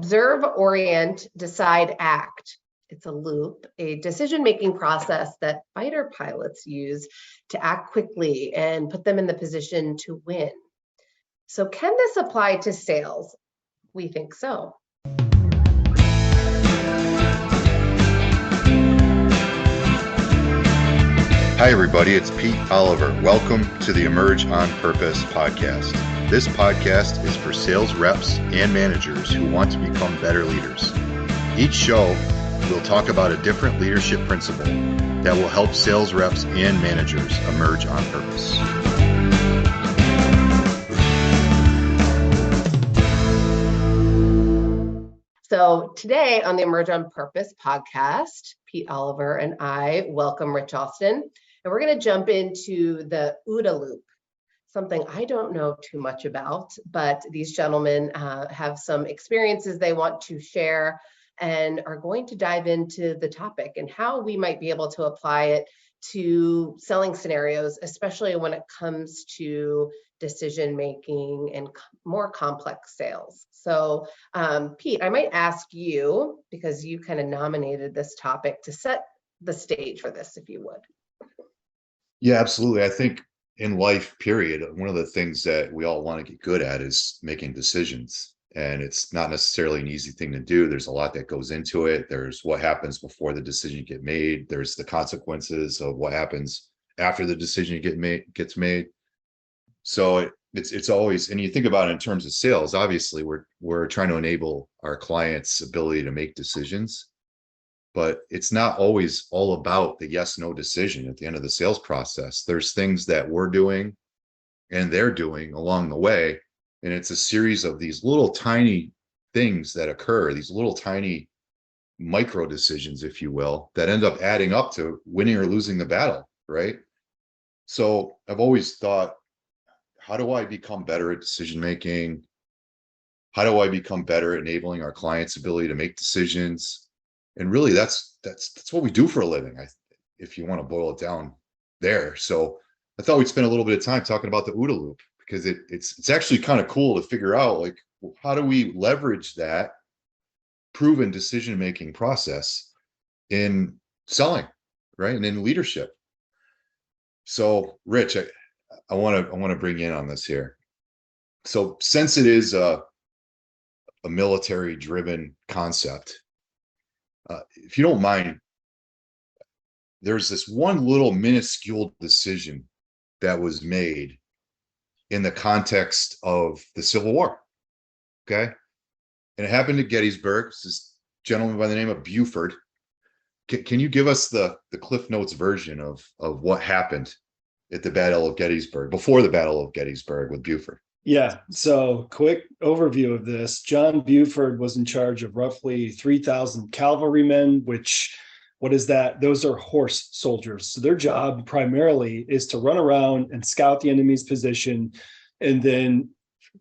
Observe-Orient-Decide-Act. It's a loop, a decision-making process that fighter pilots use to act quickly and put them in the position to win. So can this apply to sales? We think so. Hi, everybody. It's Pete Oliver. Welcome to the Emerge on Purpose podcast. This podcast is for sales reps and managers who want to become better leaders. Each show, we'll talk about a different leadership principle that will help sales reps and managers emerge on purpose. So today on the Emerge on Purpose podcast, Pete Oliver and I welcome Rich Austin. And we're going to jump into the OODA loop, something I don't know too much about, but these gentlemen have some experiences they want to share and are going to dive into the topic and how we might be able to apply it to selling scenarios, especially when it comes to decision making and more complex sales. So Pete, I might ask you, because you kind of nominated this topic, to set the stage for this, if you would. Yeah, absolutely. I think in life, period, one of the things that we all want to get good at is making decisions. And it's not necessarily an easy thing to do. There's a lot that goes into it. There's what happens before the decision gets made. There's the consequences of what happens after the decision gets made. So it's always, and you think about it in terms of sales, obviously we're trying to enable our clients' ability to make decisions. But it's not always all about the yes/no decision at the end of the sales process. There's things that we're doing and they're doing along the way. And it's a series of these little tiny things that occur, these little tiny micro decisions, if you will, that end up adding up to winning or losing the battle, right? So I've always thought, how do I become better at decision making? How do I become better at enabling our clients' ability to make decisions? And really, that's what we do for a living, if you want to boil it down there. So I thought we'd spend a little bit of time talking about the OODA loop, because it's actually kind of cool to figure out, like, how do we leverage that proven decision-making process in selling, right? And in leadership. So Rich, I want to bring you in on this here. So since it is a military-driven concept, if you don't mind, there's this one little minuscule decision that was made in the context of the Civil War, okay? And it happened at Gettysburg. It's this gentleman by the name of Buford. Can you give us the Cliff Notes version of what happened at the Battle of Gettysburg, before the Battle of Gettysburg with Buford? Yeah, so quick overview of this. John Buford was in charge of roughly 3,000 cavalrymen, what is that? Those are horse soldiers. So their job primarily is to run around and scout the enemy's position and then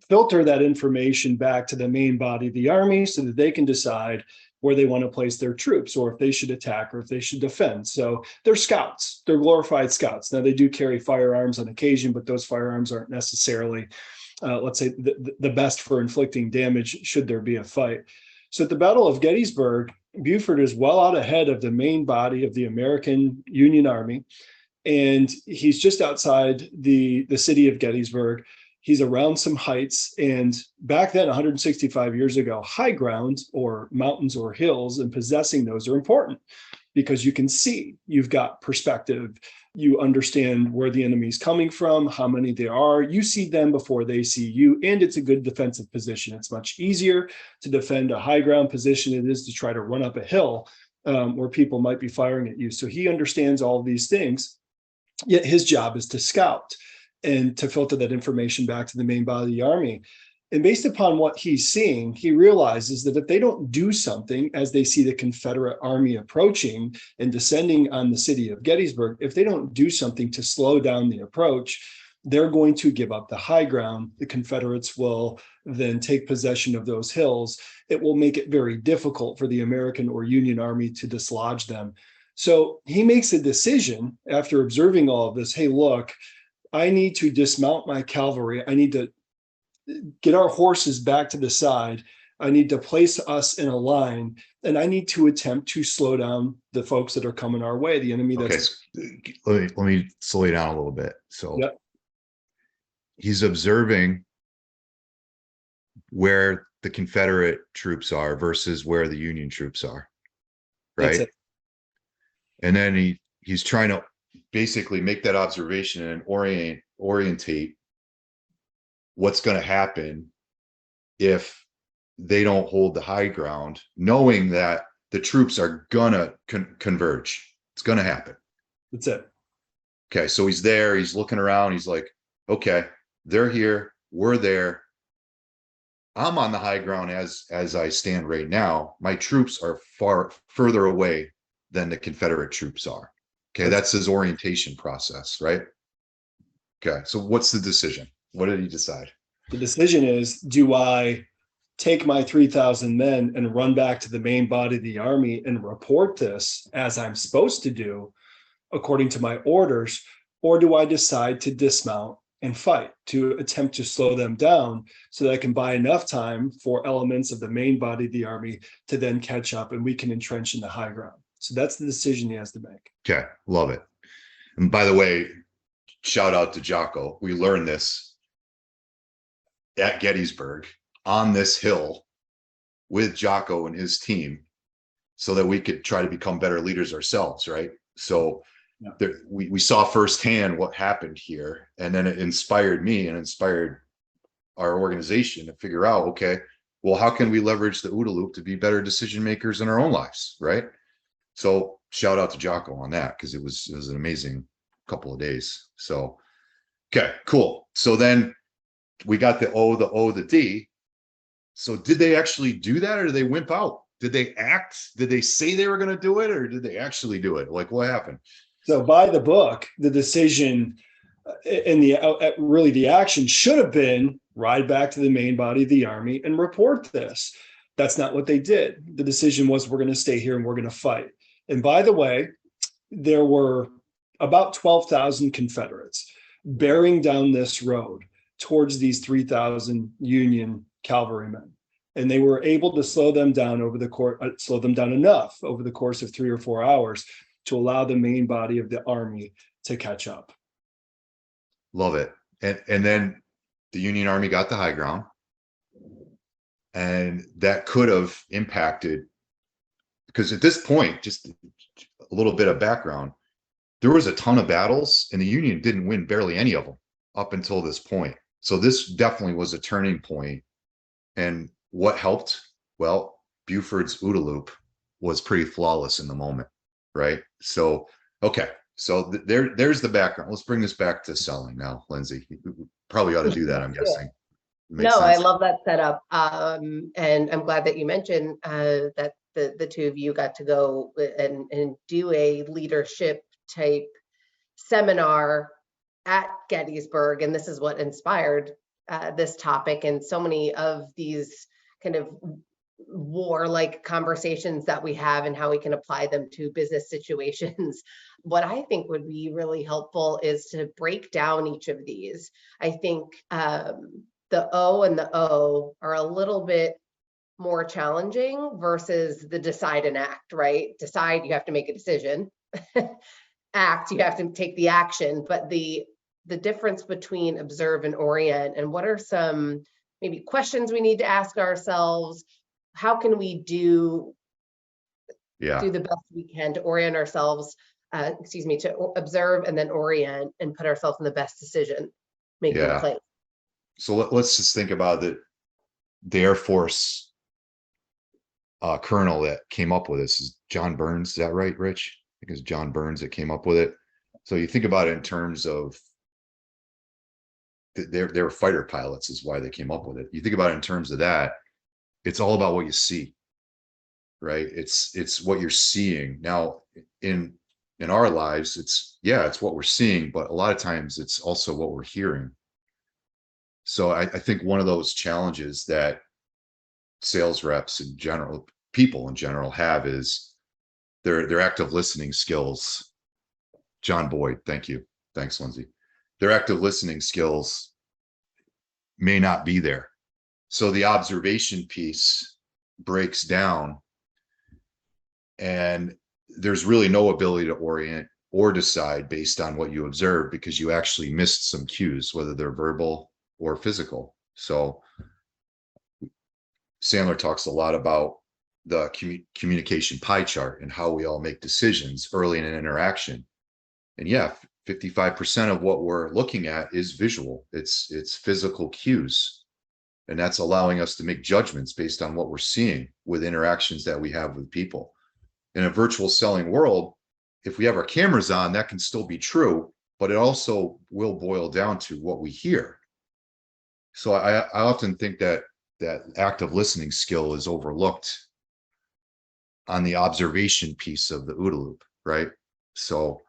filter that information back to the main body of the army so that they can decide where they want to place their troops, or if they should attack or if they should defend. So they're scouts, they're glorified scouts. Now they do carry firearms on occasion, but those firearms aren't necessarily let's say the best for inflicting damage should there be a fight. So at the Battle of Gettysburg, Buford is well out ahead of the main body of the American Union Army. And he's just outside the city of Gettysburg. He's around some heights. And back then, 165 years ago, high ground or mountains or hills, and possessing those are important because you can see, you've got perspective. You understand where the enemy's coming from, how many there are. You see them before they see you, and it's a good defensive position. It's much easier to defend a high ground position than it is to try to run up a hill where people might be firing at you. So he understands all of these things, yet his job is to scout and to filter that information back to the main body of the army. And based upon what he's seeing, he realizes that if they don't do something as they see the Confederate army approaching and descending on the city of Gettysburg, if they don't do something to slow down the approach, they're going to give up the high ground. The Confederates will then take possession of those hills. It will make it very difficult for the American or Union army to dislodge them. So he makes a decision after observing all of this. Hey, look, I need to dismount my cavalry. I need to get our horses back to the side. I need to place us in a line, and I need to attempt to slow down the folks that are coming our way, the enemy Okay, that's. so let me slow you down a little bit. So Yep. he's observing where the Confederate troops are versus where the Union troops are, That's right? it. And then he's trying to basically make that observation and orientate what's going to happen if they don't hold the high ground, knowing that the troops are gonna converge. It's gonna happen. That's it. Okay, so he's there, he's looking around, he's like, okay, they're here, we're there. I'm on the high ground as I stand right now. My troops are far further away than the Confederate troops are. Okay, that's his orientation process, right? Okay, so what's the decision? What did he decide? The decision is, do I take my 3,000 men and run back to the main body of the army and report this as I'm supposed to do according to my orders, or do I decide to dismount and fight to attempt to slow them down so that I can buy enough time for elements of the main body of the army to then catch up and we can entrench in the high ground? So that's the decision he has to make. Okay, love it. And by the way, shout out to Jocko. We learned this at Gettysburg on this hill with Jocko and his team so that we could try to become better leaders ourselves, right? So we saw firsthand what happened here, and then it inspired me and inspired our organization to figure out, okay, well, how can we leverage the OODA loop to be better decision makers in our own lives, right? So shout out to Jocko on that, because it was an amazing couple of days. So, okay, cool. So then we got the O, the O, the D. So did they actually do that, or did they wimp out? Did they act? Did they say they were going to do it, or did they actually do it? Like, what happened? So by the book, the decision and really the action should have been ride back to the main body of the army and report this. That's not what they did. The decision was, we're going to stay here and we're going to fight. And by the way, there were about 12,000 Confederates bearing down this road towards these 3,000 Union cavalrymen. And they were able to slow them down enough over the course of 3 or 4 hours to allow the main body of the army to catch up. Love it. And then the Union Army got the high ground, and that could have impacted, because at this point, just a little bit of background, there was a ton of battles and the Union didn't win barely any of them up until this point. So this definitely was a turning point. And what helped? Well, Buford's OODA loop was pretty flawless in the moment, right? So, okay. So there's the background. Let's bring this back to selling now, Lindsay. You probably ought to do that, I'm guessing. No, sense. I love that setup. And I'm glad that you mentioned that the two of you got to go and do a leadership type seminar at Gettysburg. And this is what inspired this topic and so many of these kind of war-like conversations that we have and how we can apply them to business situations. What I think would be really helpful is to break down each of these. I think the O and the O are a little bit more challenging versus the decide and act, right? Decide, you have to make a decision. Act, you have to take the action. But the difference between observe and orient, and what are some maybe questions we need to ask ourselves? How can we do the best we can to orient ourselves, to observe and then orient and put ourselves in the best decision making place? So let's just think about the Air Force colonel that came up with this is John Burns. Is that right, Rich? I think it's John Burns that came up with it. So you think about it in terms of they were fighter pilots is why they came up with it. You think about it in terms of that, it's all about what you see, right? It's what you're seeing. Now in our lives, it's what we're seeing, but a lot of times it's also what we're hearing. So I think one of those challenges that sales reps in general, people in general have is their active listening skills. John Boyd, thank you. Thanks, Lindsay. Their active listening skills may not be there. So the observation piece breaks down and there's really no ability to orient or decide based on what you observe because you actually missed some cues, whether they're verbal or physical. So Sandler talks a lot about the communication pie chart and how we all make decisions early in an interaction. And yeah, 55% of what we're looking at is visual. It's physical cues. And that's allowing us to make judgments based on what we're seeing with interactions that we have with people. In a virtual selling world, if we have our cameras on, that can still be true, but it also will boil down to what we hear. So I often think that active listening skill is overlooked on the observation piece of the OODA loop, right? So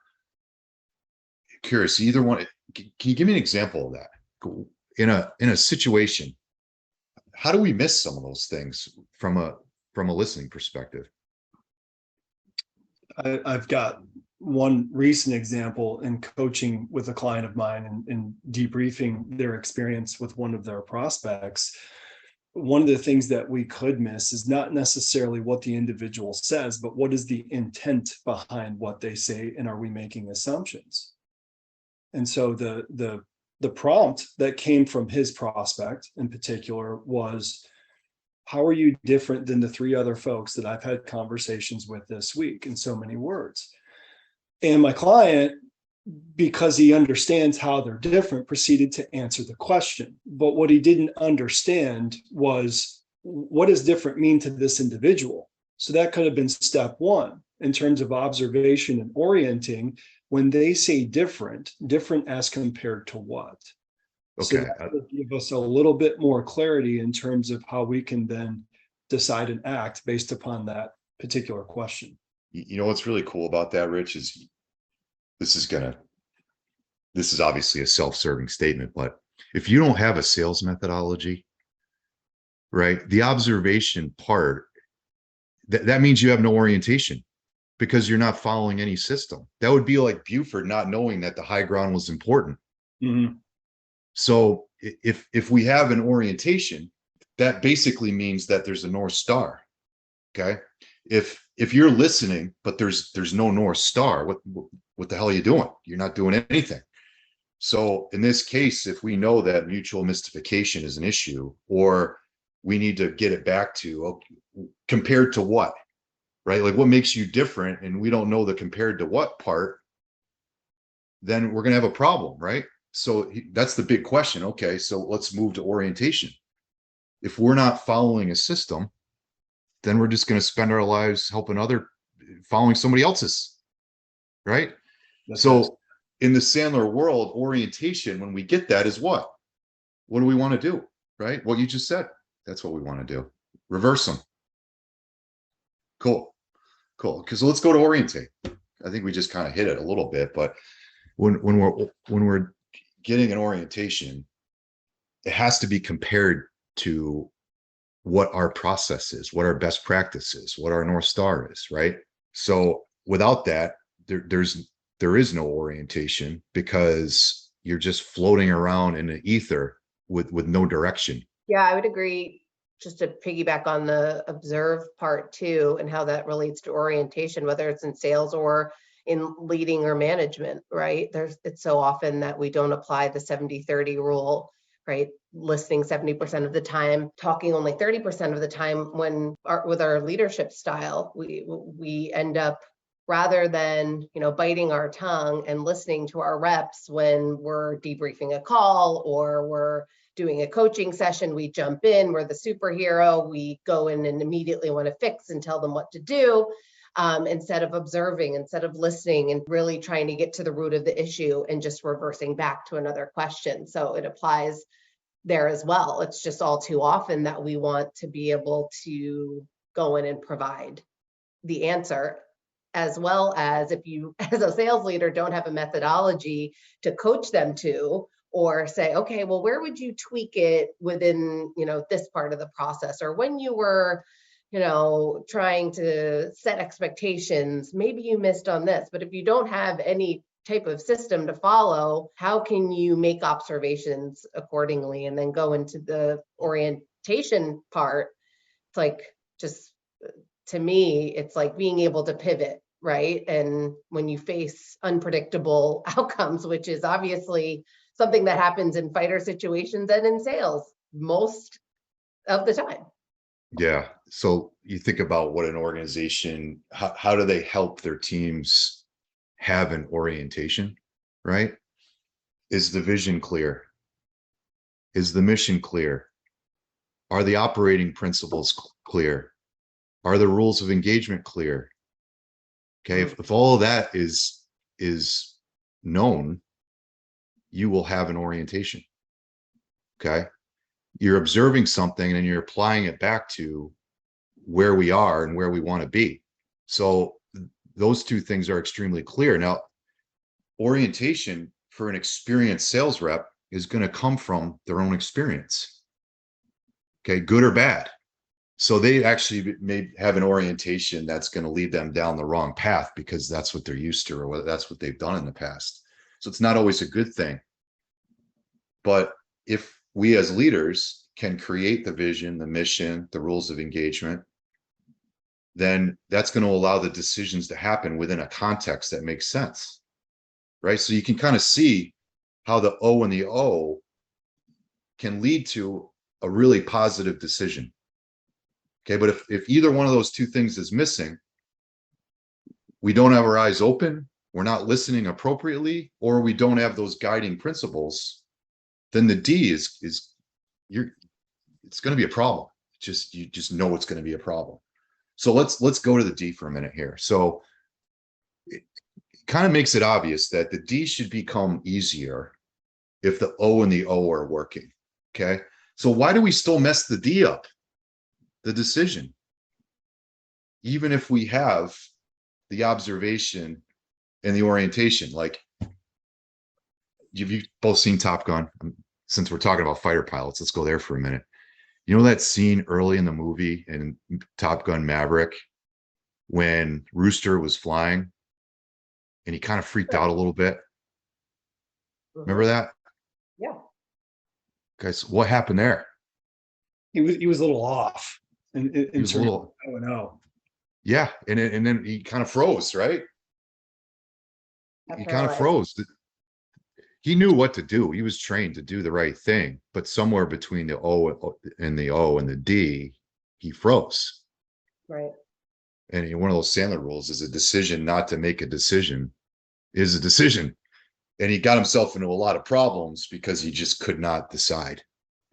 curious, either one, can you give me an example of that? In a situation, how do we miss some of those things from a listening perspective? I've got one recent example in coaching with a client of mine and debriefing their experience with one of their prospects. One of the things that we could miss is not necessarily what the individual says, but what is the intent behind what they say, and are we making assumptions? And so the prompt that came from his prospect in particular was, how are you different than the 3 other folks that I've had conversations with this week, in so many words? And my client, because he understands how they're different, proceeded to answer the question. But what he didn't understand was, what does different mean to this individual? So that could have been step 1 in terms of observation and orienting. When they say different as compared to what? So Okay. that would give us a little bit more clarity in terms of how we can then decide and act based upon that particular question. You know what's really cool about that, Rich, is this is obviously a self-serving statement, but if you don't have a sales methodology, right, the observation part, that means you have no orientation because you're not following any system. That would be like Buford not knowing that the high ground was important. Mm-hmm. So if we have an orientation, that basically means that there's a North Star. Okay. If you're listening, but there's no North Star, what the hell are you doing? You're not doing anything. So in this case, if we know that mutual mystification is an issue, or we need to get it back to, okay, compared to what, right? Like what makes you different, and we don't know the compared to what part, then we're going to have a problem, right? So that's the big question. Okay, so let's move to orientation. If we're not following a system, then we're just going to spend our lives following somebody else's, right? So in the Sandler world, orientation, when we get that, is what? What do we want to do, right? What you just said. That's what we want to do. Reverse them. Cool. Because let's go to orientate. I think we just kind of hit it a little bit, but when we're getting an orientation, it has to be compared to what our process is, what our best practice is, what our North Star is, right? So without that, there is no orientation, because you're just floating around in the ether with no direction. Yeah, I would agree. Just to piggyback on the observe part too, and how that relates to orientation, whether it's in sales or in leading or management, right? It's so often that we don't apply the 70-30 rule, right? Listening 70% of the time, talking only 30% of the time. With our leadership style, we end up, rather than, biting our tongue and listening to our reps when we're debriefing a call or we're doing a coaching session, we jump in, we're the superhero, we go in and immediately want to fix and tell them what to do, instead of observing, instead of listening and really trying to get to the root of the issue and just reversing back to another question. So it applies there as well. It's just all too often that we want to be able to go in and provide the answer, as well as if you, as a sales leader, don't have a methodology to coach them to, or say, okay, well, where would you tweak it within, this part of the process, or when you were, trying to set expectations, maybe you missed on this. But if you don't have any type of system to follow, how can you make observations accordingly? And then go into the orientation part. It's like, just to me, it's like being able to pivot, right? And when you face unpredictable outcomes, which is obviously something that happens in fighter situations and in sales most of the time. Yeah. So you think about what an organization, how do they help their teams have an orientation, right? Is the vision clear? Is the mission clear? Are the operating principles clear? Are the rules of engagement clear? Okay, if all of that is known, you will have an orientation. Okay, you're observing something and you're applying it back to where we are and where we want to be. So those two things are extremely clear. Now, orientation for an experienced sales rep is going to come from their own experience. Okay, good or bad. So they actually may have an orientation that's going to lead them down the wrong path because that's what they're used to, or that's what they've done in the past. So it's not always a good thing. But if we as leaders can create the vision, the mission, the rules of engagement, then that's going to allow the decisions to happen within a context that makes sense, right? So you can kind of see how the O and the O can lead to a really positive decision. Okay, but if either one of those two things is missing, we don't have our eyes open, we're not listening appropriately, or we don't have those guiding principles, then the D is it's going to be a problem. You just know it's going to be a problem. So let's go to the D for a minute here. So it kind of makes it obvious that the D should become easier if the O and the O are working. Okay, so why do we still mess the D up? The decision, even if we have the observation and the orientation. Like, you've both seen Top Gun. Since we're talking about fighter pilots, let's go there for a minute. You know that scene early in the movie in Top Gun Maverick when Rooster was flying and he kind of freaked out a little bit? Remember that? Yeah. Guys, what happened there? He was a little off. In He was a little, I don't know. yeah, and then he kind of froze, right? He kind of froze. He knew what to do. He was trained to do the right thing, but somewhere between the O and the D, he froze. Right. And one of those Sandler rules is a decision not to make a decision is a decision. And he got himself into a lot of problems because he just could not decide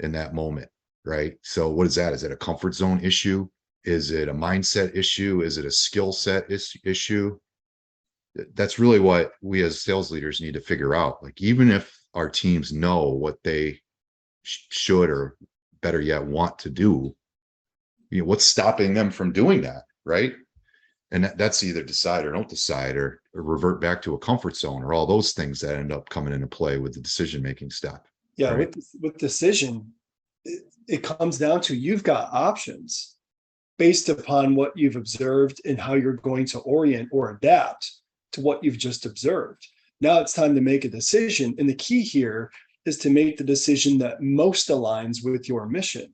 in that moment, right? So what is that? Is it a comfort zone issue? Is it a mindset issue? Is it a skill set issue? That's really what we as sales leaders need to figure out. Like, even if our teams know what they should, or better yet, want to do, what's stopping them from doing that, right? And that's either decide or don't decide, or revert back to a comfort zone, or all those things that end up coming into play with the decision-making step. Yeah, right? with decision, it comes down to you've got options based upon what you've observed and how you're going to orient or adapt to what you've just observed. Now it's time to make a decision. And the key here is to make the decision that most aligns with your mission.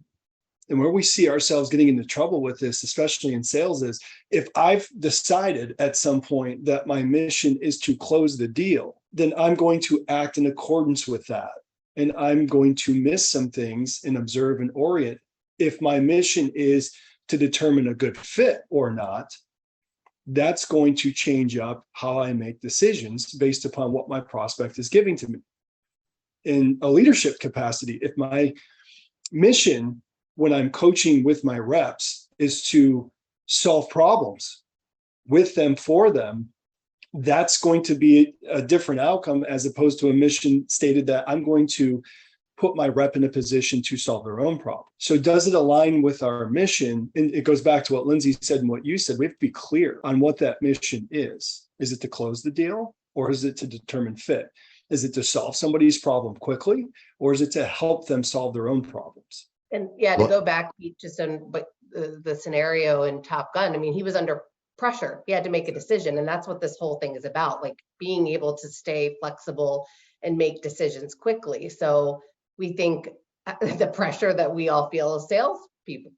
And where we see ourselves getting into trouble with this, especially in sales, is if I've decided at some point that my mission is to close the deal, then I'm going to act in accordance with that. And I'm going to miss some things and observe and orient. If my mission is to determine a good fit or not, that's going to change up how I make decisions based upon what my prospect is giving to me. In a leadership capacity, if my mission when I'm coaching with my reps is to solve problems with them, for them, that's going to be a different outcome as opposed to a mission stated that I'm going to put my rep in a position to solve their own problem. So does it align with our mission? And it goes back to what Lindsay said and what you said. We have to be clear on what that mission is. Is it to close the deal, or is it to determine fit? Is it to solve somebody's problem quickly, or is it to help them solve their own problems? And yeah, to go back just on the scenario in Top Gun, I mean, he was under pressure. He had to make a decision. And that's what this whole thing is about, like being able to stay flexible and make decisions quickly. So we think the pressure that we all feel as salespeople,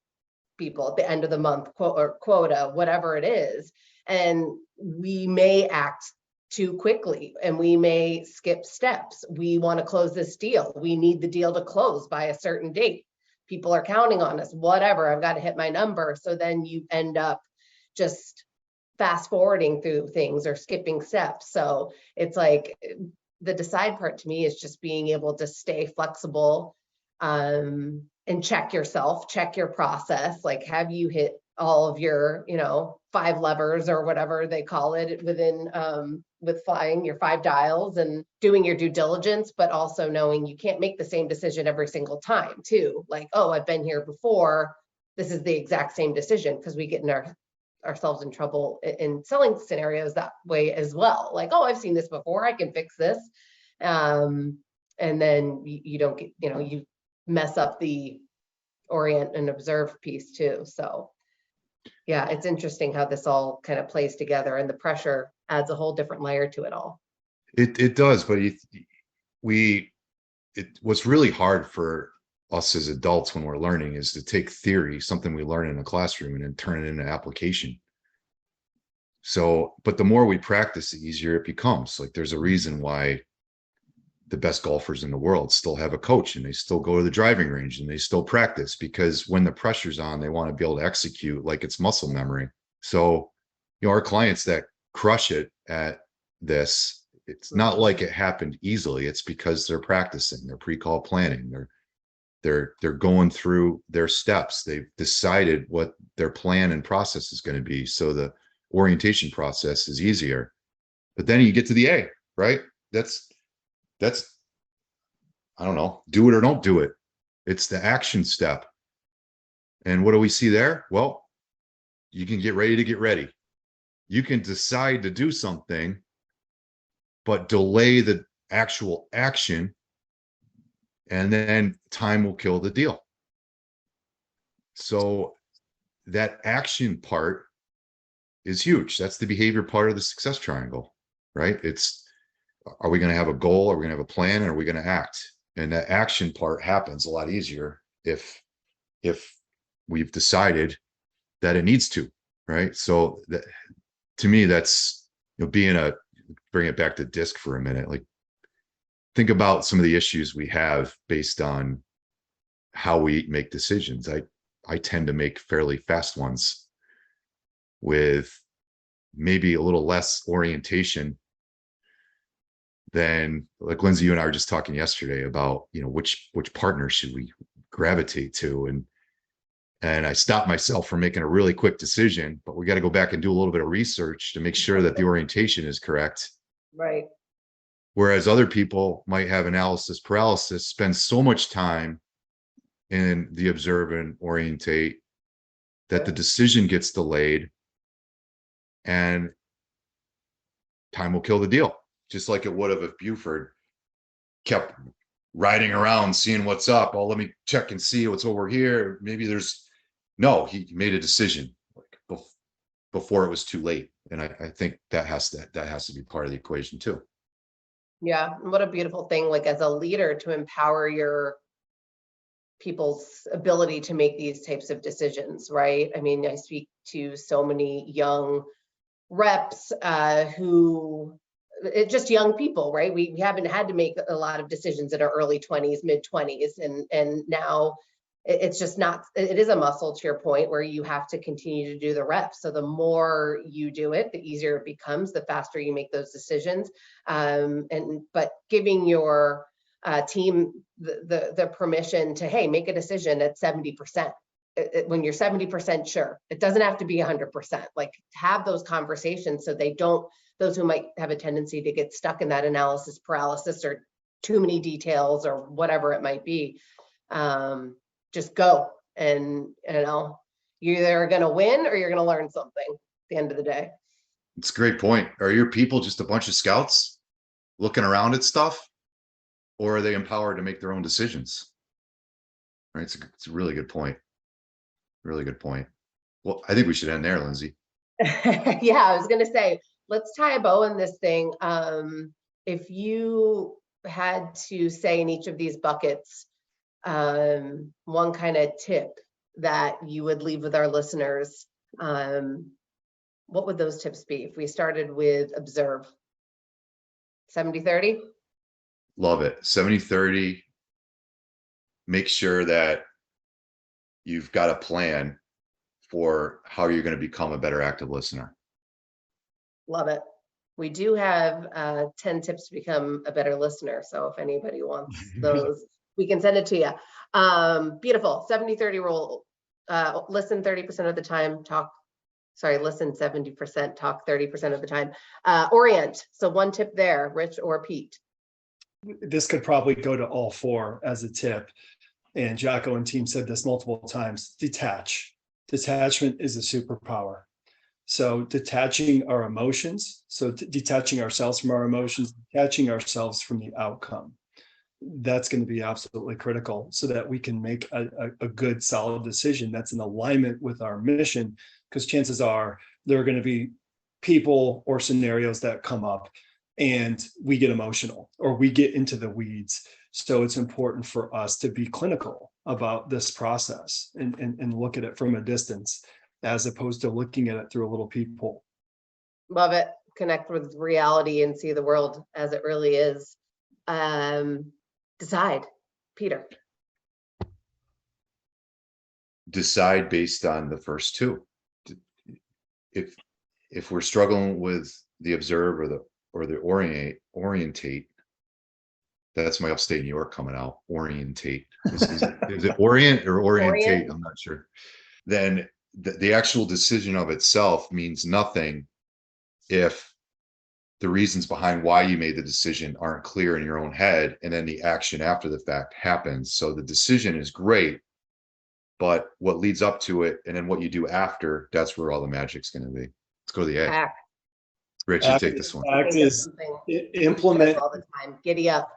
people at the end of the month, or quota, whatever it is. And we may act too quickly and we may skip steps. We want to close this deal. We need the deal to close by a certain date. People are counting on us, whatever, I've got to hit my number. So then you end up just fast forwarding through things or skipping steps. So it's like the decide part to me is just being able to stay flexible, and check yourself, check your process. Like, have you hit all of your, 5 levers or whatever they call it within, with flying your 5 dials and doing your due diligence, but also knowing you can't make the same decision every single time too. Like, oh, I've been here before, this is the exact same decision, because we get in ourselves in trouble in selling scenarios that way as well. Like, oh, I've seen this before, I can fix this. And then you don't get, you mess up the orient and observe piece too. So yeah, it's interesting how this all kind of plays together, and the pressure adds a whole different layer to it all. It does, but what's really hard for us as adults when we're learning is to take theory, something we learn in a classroom, and then turn it into application. So, but the more we practice, the easier it becomes. Like, there's a reason why the best golfers in the world still have a coach, and they still go to the driving range and they still practice, because when the pressure's on, they want to be able to execute like it's muscle memory. So, our clients that crush it at this, it's not like it happened easily. It's because they're practicing, they're pre-call planning, they're going through their steps. They've decided what their plan and process is going to be. So the orientation process is easier. But then you get to the A, right? That's I don't know, do it or don't do it. It's the action step. And what do we see there? Well, you can get ready to get ready. You can decide to do something, but delay the actual action, and then time will kill the deal. So that action part is huge. That's the behavior part of the success triangle, right? It's, are we going to have a goal? Are we going to have a plan? And are we going to act? And that action part happens a lot easier if we've decided that it needs to, right? So that, to me, that's, bring it back to DISC for a minute. Like, think about some of the issues we have based on how we make decisions. I tend to make fairly fast ones with maybe a little less orientation than, like, Lindsay, you and I were just talking yesterday about, which partner should we gravitate to? And I stopped myself from making a really quick decision, but we got to go back and do a little bit of research to make sure that the orientation is correct. Right. Whereas other people might have analysis paralysis, spend so much time in the observe and orientate that the decision gets delayed, and time will kill the deal, just like it would have if Buford kept riding around seeing what's up. Oh, let me check and see what's over here. Maybe no, he made a decision like before it was too late. And I think that has to be part of the equation too. Yeah, and what a beautiful thing, like, as a leader, to empower your people's ability to make these types of decisions, right? I mean, I speak to so many young reps who, just young people, right? We haven't had to make a lot of decisions in our early 20s, mid 20s, and now it's just not, it is a muscle, to your point, where you have to continue to do the reps. So the more you do it, the easier it becomes, the faster you make those decisions. But giving your team the permission to, hey, make a decision at 70%. When you're 70% sure, it doesn't have to be 100%. Like, have those conversations so those who might have a tendency to get stuck in that analysis paralysis or too many details or whatever it might be, just go. And you're either going to win or you're going to learn something at the end of the day. It's a great point. Are your people just a bunch of scouts looking around at stuff, or are they empowered to make their own decisions? Right. It's a really good point. Really good point. Well, I think we should end there, Lindsay. Yeah, I was going to say, let's tie a bow in this thing. If you had to say in each of these buckets, one kind of tip that you would leave with our listeners, what would those tips be? If we started with observe, 70-30? Love it. 70-30. Make sure that you've got a plan for how you're going to become a better active listener. Love it. We do have 10 tips to become a better listener. So if anybody wants those, we can send it to you. Beautiful. 70-30 rule. Listen 30% of the time, listen 70%, talk 30% of the time. Orient. So one tip there, Rich or Pete. This could probably go to all four as a tip. And Jocko and team said this multiple times. Detach. Detachment is a superpower. So detaching our emotions, detaching ourselves from our emotions, detaching ourselves from the outcome. That's going to be absolutely critical so that we can make a good, solid decision that's in alignment with our mission, because chances are there are going to be people or scenarios that come up and we get emotional or we get into the weeds. So it's important for us to be clinical about this process and look at it from a distance, as opposed to looking at it through a little peephole. Love it. Connect with reality and see the world as it really is. Decide, Peter. Decide based on the first two. If we're struggling with the observe or the orientate, that's my upstate New York coming out. Orientate. Is it orient or orientate? Orient. I'm not sure. Then the actual decision of itself means nothing if the reasons behind why you made the decision aren't clear in your own head, and then the action after the fact happens. So the decision is great, but what leads up to it and then what you do after, that's where all the magic's going to be. Let's go to the A. Act. Rich, you take this one. Act is implement all the time. Giddy up.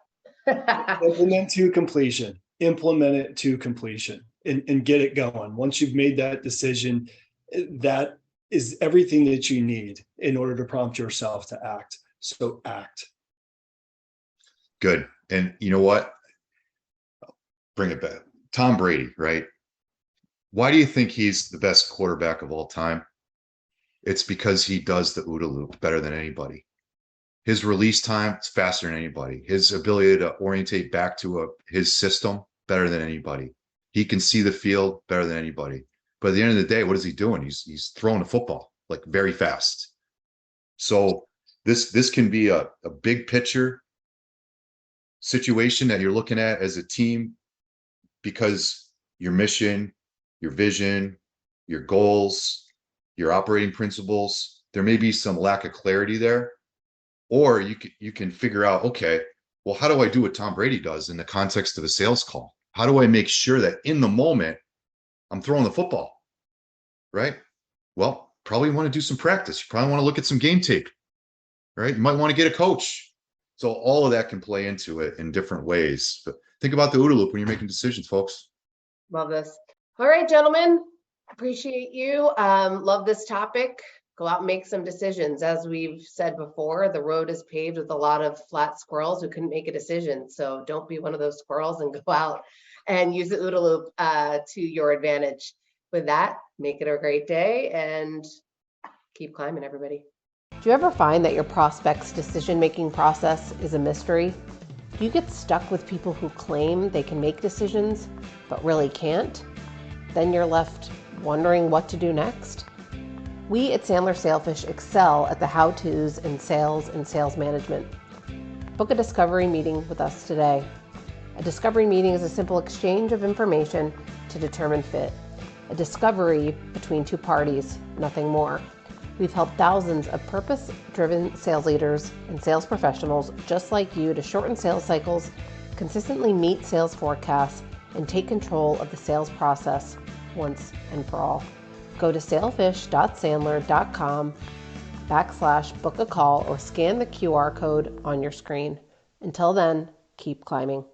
Implement to completion. Implement it to completion and get it going. Once you've made that decision, that is everything that you need in order to prompt yourself to act. So act. Good. And you know what? Bring it back. Tom Brady, right? Why do you think he's the best quarterback of all time? It's because he does the OODA loop better than anybody. His release time is faster than anybody. His ability to orientate back to his system better than anybody. He can see the field better than anybody. But at the end of the day, what is he doing? He's throwing the football like very fast. So this can be a big picture situation that you're looking at as a team, because your mission, your vision, your goals, your operating principles, there may be some lack of clarity there. Or you can figure out, okay, well, how do I do what Tom Brady does in the context of a sales call? How do I make sure that in the moment I'm throwing the football, right? Well, probably want to do some practice. You probably want to look at some game tape, right? You might want to get a coach. So all of that can play into it in different ways. But think about the OODA loop when you're making decisions, folks. Love this. All right, gentlemen, appreciate you. Love this topic. Go out and make some decisions. As we've said before, the road is paved with a lot of flat squirrels who couldn't make a decision. So don't be one of those squirrels and go out and use the OODA loop to your advantage. With that, make it a great day and keep climbing, everybody. Do you ever find that your prospect's decision-making process is a mystery? Do you get stuck with people who claim they can make decisions, but really can't? Then you're left wondering what to do next? We at Sandler Sailfish excel at the how-tos in sales and sales management. Book a discovery meeting with us today. A discovery meeting is a simple exchange of information to determine fit. A discovery between two parties, nothing more. We've helped thousands of purpose-driven sales leaders and sales professionals just like you to shorten sales cycles, consistently meet sales forecasts, and take control of the sales process once and for all. Go to sailfish.sandler.com/book a call or scan the QR code on your screen. Until then, keep climbing.